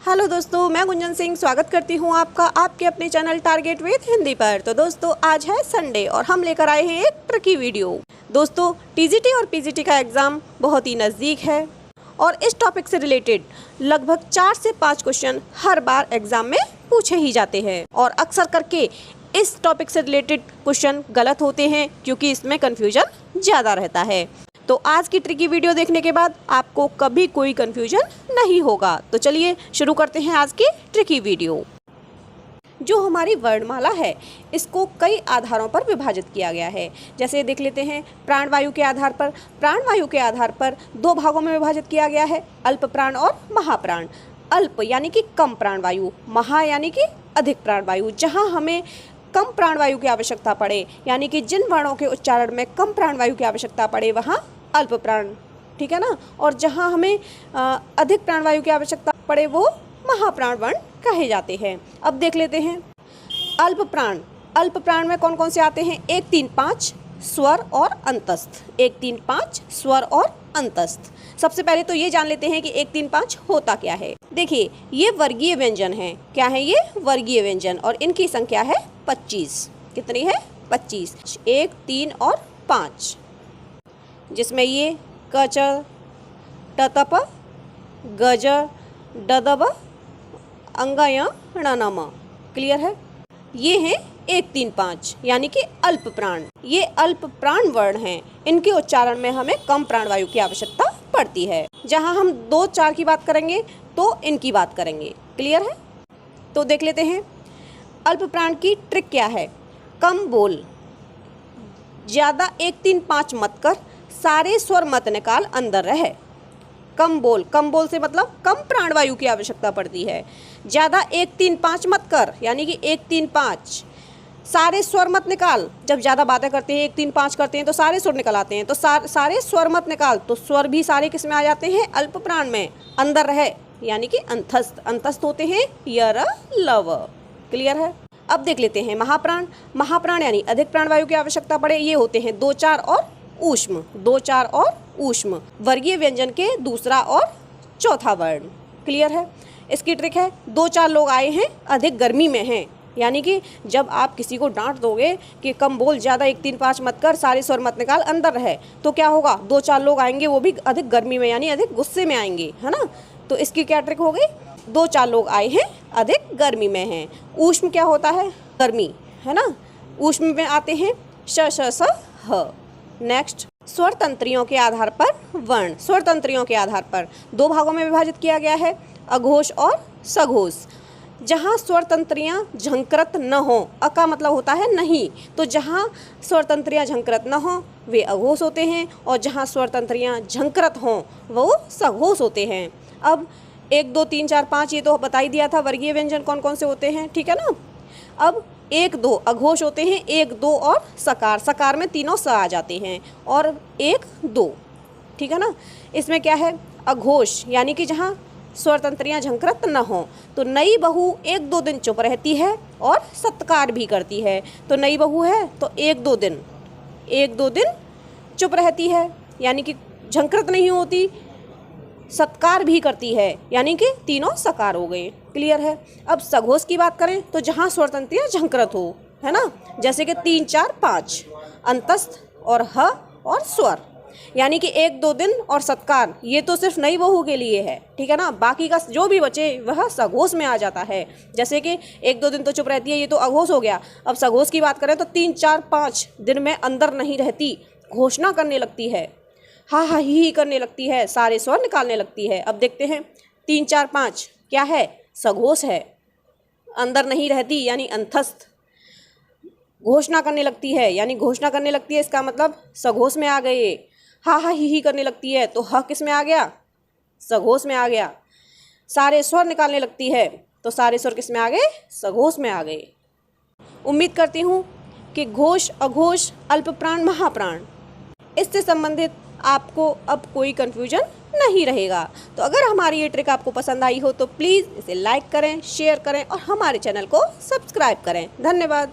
Hello दोस्तों, मैं गुंजन सिंह स्वागत करती हूं आपका आपके अपने चैनल टारगेट विद हिंदी पर। तो दोस्तों, आज है संडे और हम लेकर आए हैं एक ट्रिकी वीडियो। दोस्तों, टीजीटी और पीजीटी का एग्ज़ाम बहुत ही नज़दीक है और इस टॉपिक से रिलेटेड लगभग 4 से 5 क्वेश्चन हर बार एग्ज़ाम में पूछे ही जाते हैं और अक्सर करके इस टॉपिक से रिलेटेड क्वेश्चन गलत होते हैं क्योंकि इसमें कन्फ्यूजन ज़्यादा रहता है। तो आज की ट्रिकी वीडियो देखने के बाद आपको कभी कोई कन्फ्यूजन नहीं होगा। तो चलिए शुरू करते हैं आज की ट्रिकी वीडियो। जो हमारी वर्णमाला है इसको कई आधारों पर विभाजित किया गया है। जैसे देख लेते हैं, प्राणवायु के आधार पर। प्राणवायु के आधार पर 2 भागों में विभाजित किया गया है, अल्प प्राण और महाप्राण। अल्प यानी कि कम प्राणवायु, महा यानी कि अधिक प्राणवायु। जहाँ हमें कम प्राणवायु की आवश्यकता पड़े यानी कि जिन वर्णों के उच्चारण में कम प्राणवायु की आवश्यकता पड़े वहाँ अल्प प्राण, ठीक है ना। और जहाँ हमें अधिक प्राणवायु की आवश्यकता पड़े वो महाप्राण वर्ण कहे जाते हैं। अब देख लेते हैं अल्प प्राण। अल्प प्राण में कौन कौन से आते हैं? 1, 3, 5 स्वर और अंतस्थ। 1, 3, 5 स्वर और अंतस्थ। सबसे पहले तो ये जान लेते हैं कि 1, 3, 5 होता क्या है। देखिए, ये वर्गीय व्यंजन है। क्या है ये? वर्गीय व्यंजन। और इनकी संख्या है 25। कितनी है? 25। 1, 3 और 5, जिसमें ये क च ट त प ग ज ड द ब अंग य ण न म। क्लियर है? ये हैं 1, 3, 5 यानी कि अल्प प्राण। ये अल्प प्राण वर्ण हैं। इनके उच्चारण में हमें कम प्राणवायु की आवश्यकता पड़ती है। जहाँ हम 2, 4 की बात करेंगे तो इनकी बात करेंगे। क्लियर है? तो देख लेते हैं अल्प प्राण की ट्रिक क्या है। कम बोल, ज़्यादा 1, 3, 5 मत कर, सारे स्वर मत निकाल, अंदर रहे। कम बोल, कम बोल से मतलब कम प्राणवायु की आवश्यकता पड़ती है। ज़्यादा 1, 3, 5 मत कर यानी कि 1, 3, 5। सारे स्वर मत निकाल, जब ज़्यादा बातें करते हैं 1, 3, 5 करते हैं तो सारे स्वर निकल आते हैं। तो सारे स्वर मत निकाल, तो स्वर भी सारे किस में आ जाते हैं? अल्प प्राण में। अंदर रहे यानी कि अंतस्थ। अंतस्थ होते हैं यर लव। क्लियर है? अब देख लेते हैं महाप्राण। महाप्राण यानी अधिक प्राणवायु की आवश्यकता पड़े, ये होते हैं 2, 4 और ऊष्म। 2, 4 और ऊष्म वर्गीय व्यंजन के दूसरा और चौथा वर्ण। क्लियर है? इसकी ट्रिक है, 2, 4 लोग आए हैं, अधिक गर्मी में हैं। यानी कि जब आप किसी को डांट दोगे कि कम बोल, ज़्यादा 1, 3, 5 मत कर, सारे स्वर मत निकाल, अंदर रहे, तो क्या होगा? 2, 4 लोग आएंगे, वो भी अधिक गर्मी में यानी अधिक गुस्से में आएंगे, है ना। तो इसकी क्या ट्रिक हो गई? 2, 4 लोग आए हैं, अधिक गर्मी में हैं। ऊष्म क्या होता है? गर्मी, है ना। ऊष्म में आते हैं श, श, स, ह। नेक्स्ट, स्वर तंत्रियों के आधार पर वर्ण। स्वर तंत्रियों के आधार पर 2 भागों में विभाजित किया गया है, अघोष और सघोष। जहाँ स्वर तंत्रियाँ झंकृत न हो, अ का मतलब होता है नहीं, तो जहाँ स्वर तंत्रियाँ झंकृत न हो वे अघोष होते हैं और जहाँ स्वर तंत्रियाँ झंकृत हों वो सघोष होते हैं। अब 1, 2, 3, 4, 5 ये तो बता ही दिया था वर्गीय व्यंजन कौन कौन से होते हैं, ठीक है ना। अब 1, 2 अघोष होते हैं, 1, 2 और सकार। सकार में तीनों स आ जाते हैं और 1, 2, ठीक है ना। इसमें क्या है? अघोष यानी कि जहाँ स्वर तंत्रियाँ झंकृत न हो। तो नई बहू 1, 2 दिन चुप रहती है और सत्कार भी करती है। तो नई बहू है तो 1, 2 दिन चुप रहती है यानी कि झंकृत नहीं होती, सत्कार भी करती है यानी कि तीनों सकार हो गए। क्लियर है? अब सघोष की बात करें तो जहाँ स्वर तंत्रियाँ झंकृत हो, है ना, जैसे कि 3, 4, 5 अंतस्थ और ह और स्वर, यानी कि 1, 2 दिन और सत्कार, ये तो सिर्फ नई बहू के लिए है, ठीक है ना। बाकी का जो भी बचे वह सघोष में आ जाता है। जैसे कि 1, 2 दिन तो चुप रहती है, ये तो अघोष हो गया। अब सघोष की बात करें तो 3, 4, 5 दिन में अंदर नहीं रहती, घोषणा करने लगती है, हा हा ही करने लगती है, सारे स्वर निकालने लगती है। अब देखते हैं 3, 4, 5 क्या है? सघोष है। अंदर नहीं रहती यानी अंतस्थ। घोषणा करने लगती है यानी घोषणा करने लगती है, इसका मतलब सघोष में आ गए। हा हा ही करने लगती है तो ह किस में आ गया? सघोष में आ गया। सारे स्वर निकालने लगती है तो सारे स्वर किस में आ गए? सघोष में आ गए। उम्मीद करती हूँ कि घोष, अघोष, अल्प प्राण, महाप्राण इससे संबंधित आपको अब कोई कन्फ्यूजन नहीं रहेगा। तो अगर हमारी ये ट्रिक आपको पसंद आई हो तो प्लीज़ इसे लाइक करें, शेयर करें और हमारे चैनल को सब्सक्राइब करें। धन्यवाद।